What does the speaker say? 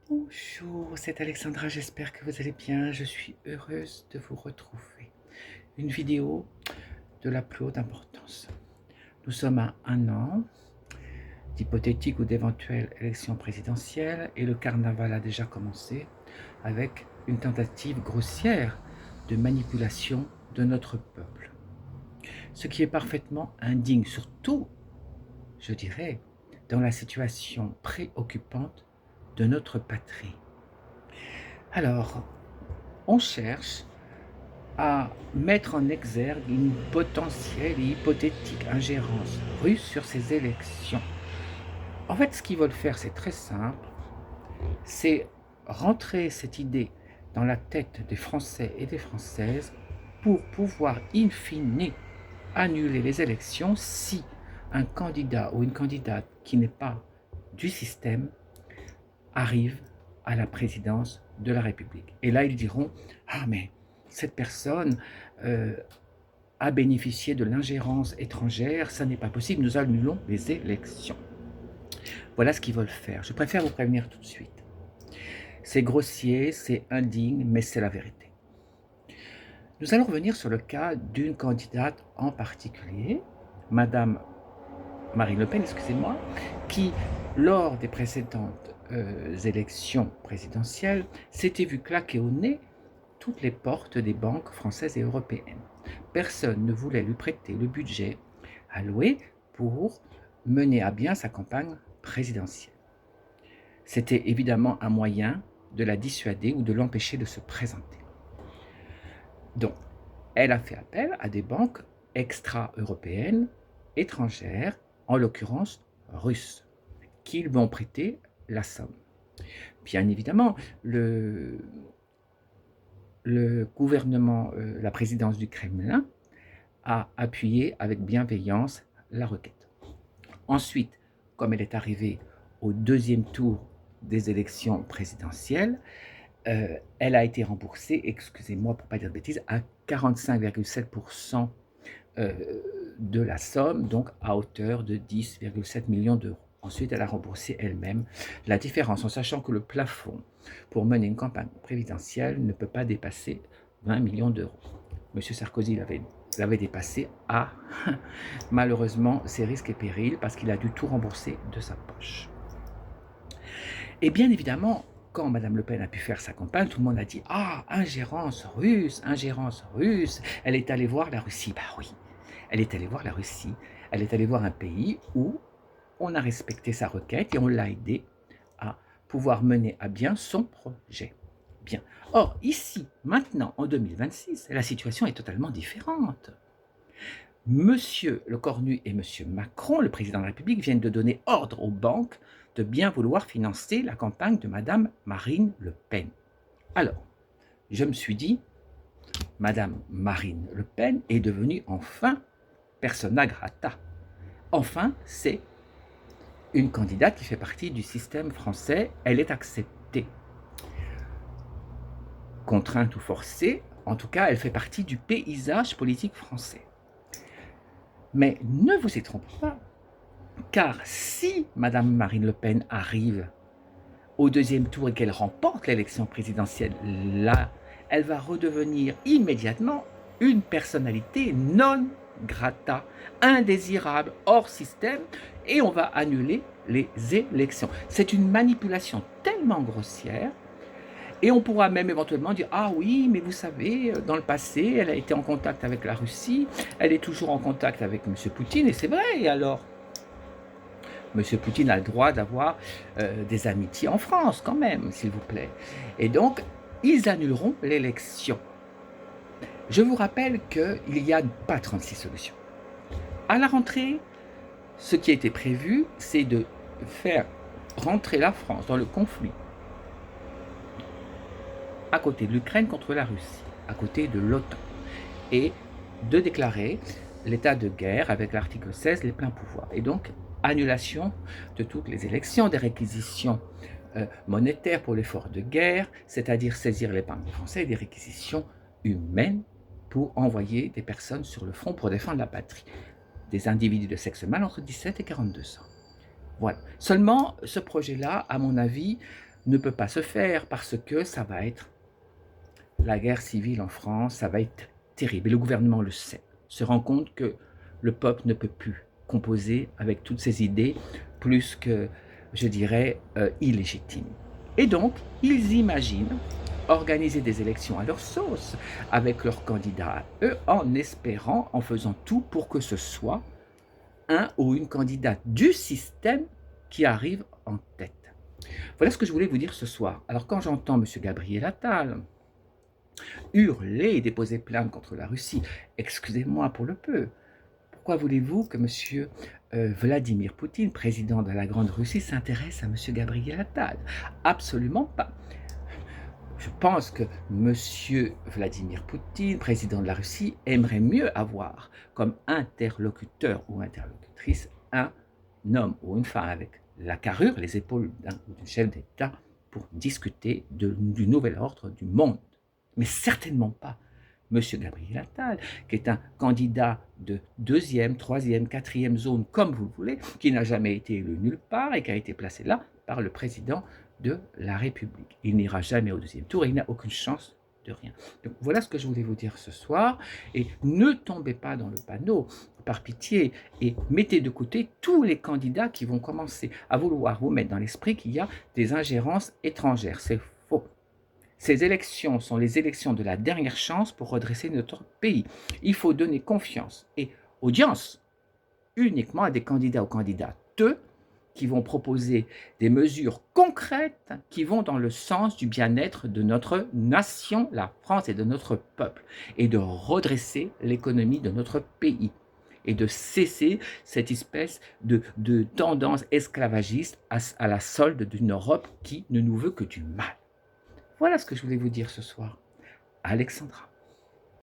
Bonjour, c'est Alexandra, j'espère que vous allez bien. Je suis heureuse de vous retrouver. Une vidéo de la plus haute importance. Nous sommes à un an d'hypothétiques ou d'éventuelles élections présidentielles et le carnaval a déjà commencé avec une tentative grossière de manipulation de notre peuple. Ce qui est parfaitement indigne, surtout, je dirais, dans la situation préoccupante de notre patrie. Alors, on cherche à mettre en exergue une potentielle et hypothétique ingérence russe sur ces élections. En fait, ce qu'ils veulent faire, c'est très simple, c'est rentrer cette idée dans la tête des Français et des Françaises pour pouvoir, in fine, annuler les élections si un candidat ou une candidate qui n'est pas du système arrive à la présidence de la République. Et là, ils diront, ah mais cette personne a bénéficié de l'ingérence étrangère, ça n'est pas possible, nous annulons les élections. Voilà ce qu'ils veulent faire. Je préfère vous prévenir tout de suite. C'est grossier, c'est indigne, mais c'est la vérité. Nous allons revenir sur le cas d'une candidate en particulier, Madame Marine Le Pen, excusez-moi, qui, lors des précédentes élections présidentielles, s'était vue claquer au nez toutes les portes des banques françaises et européennes. Personne ne voulait lui prêter le budget alloué pour mener à bien sa campagne présidentielle. C'était évidemment un moyen de la dissuader ou de l'empêcher de se présenter. Donc, elle a fait appel à des banques extra-européennes, étrangères, en l'occurrence russes, qui lui ont prêté la somme. Bien évidemment, le gouvernement, la présidence du Kremlin, a appuyé avec bienveillance la requête. Ensuite, comme elle est arrivée au deuxième tour des élections présidentielles, elle a été remboursée, excusez-moi pour ne pas dire de bêtises, à 45,7% de la somme, donc à hauteur de 10,7 millions d'euros. Ensuite, elle a remboursé elle-même la différence, en sachant que le plafond pour mener une campagne présidentielle ne peut pas dépasser 20 millions d'euros. M. Sarkozy l'avait dépassé à, malheureusement, ses risques et périls, parce qu'il a dû tout rembourser de sa poche. Et bien évidemment, quand Mme Le Pen a pu faire sa campagne, tout le monde a dit « Ah, ingérence russe, elle est allée voir la Russie. » Bah oui, elle est allée voir la Russie, elle est allée voir un pays où on a respecté sa requête et on l'a aidé à pouvoir mener à bien son projet. Bien. Or, ici, maintenant, en 2026, la situation est totalement différente. Monsieur Le Cornu et Monsieur Macron, le président de la République, viennent de donner ordre aux banques de bien vouloir financer la campagne de Madame Marine Le Pen. Alors, je me suis dit, Madame Marine Le Pen est devenue enfin persona grata. Enfin, c'est une candidate qui fait partie du système français, elle est acceptée. Contrainte ou forcée, en tout cas, elle fait partie du paysage politique français. Mais ne vous y trompez pas, car si Madame Marine Le Pen arrive au deuxième tour et qu'elle remporte l'élection présidentielle, là, elle va redevenir immédiatement une personnalité non grata, indésirable, hors système, et on va annuler les élections. C'est une manipulation tellement grossière, et on pourra même éventuellement dire « Ah oui, mais vous savez, dans le passé, elle a été en contact avec la Russie, elle est toujours en contact avec M. Poutine, et c'est vrai, et alors ?» M. Poutine a le droit d'avoir des amitiés en France, quand même, s'il vous plaît. Et donc, ils annuleront l'élection. Je vous rappelle qu'il n'y a pas 36 solutions. À la rentrée, ce qui a été prévu, c'est de faire rentrer la France dans le conflit à côté de l'Ukraine contre la Russie, à côté de l'OTAN, et de déclarer l'état de guerre avec l'article 16, les pleins pouvoirs. Et donc, annulation de toutes les élections, des réquisitions monétaires pour l'effort de guerre, c'est-à-dire saisir l'épargne française, et des réquisitions humaines pour envoyer des personnes sur le front pour défendre la patrie. Des individus de sexe mâle entre 17 et 42 ans. Voilà. Seulement, ce projet-là, à mon avis, ne peut pas se faire parce que ça va être la guerre civile en France, ça va être terrible. Et le gouvernement le sait, se rend compte que le peuple ne peut plus composer avec toutes ces idées plus que, je dirais, illégitimes. Et donc, ils imaginent organiser des élections à leur sauce, avec leurs candidats à eux, en espérant, en faisant tout pour que ce soit un ou une candidate du système qui arrive en tête. Voilà ce que je voulais vous dire ce soir. Alors quand j'entends M. Gabriel Attal hurler et déposer plainte contre la Russie, excusez-moi pour le peu, pourquoi voulez-vous que M. Vladimir Poutine, président de la Grande Russie, s'intéresse à M. Gabriel Attal? Absolument pas. Je pense que M. Vladimir Poutine, président de la Russie, aimerait mieux avoir comme interlocuteur ou interlocutrice un homme ou une femme avec la carrure, les épaules d'un ou du chef d'État pour discuter du nouvel ordre du monde. Mais certainement pas M. Gabriel Attal, qui est un candidat de deuxième, troisième, quatrième zone, comme vous le voulez, qui n'a jamais été élu nulle part et qui a été placé là par le président de la République. Il n'ira jamais au deuxième tour et il n'a aucune chance de rien. Donc voilà ce que je voulais vous dire ce soir. Et ne tombez pas dans le panneau, par pitié, et mettez de côté tous les candidats qui vont commencer à vouloir vous mettre dans l'esprit qu'il y a des ingérences étrangères. C'est faux. Ces élections sont les élections de la dernière chance pour redresser notre pays. Il faut donner confiance et audience uniquement à des candidats ou candidates qui vont proposer des mesures concrètes qui vont dans le sens du bien-être de notre nation, la France, et de notre peuple, et de redresser l'économie de notre pays, et de cesser cette espèce de tendance esclavagiste à la solde d'une Europe qui ne nous veut que du mal. Voilà ce que je voulais vous dire ce soir. Alexandra.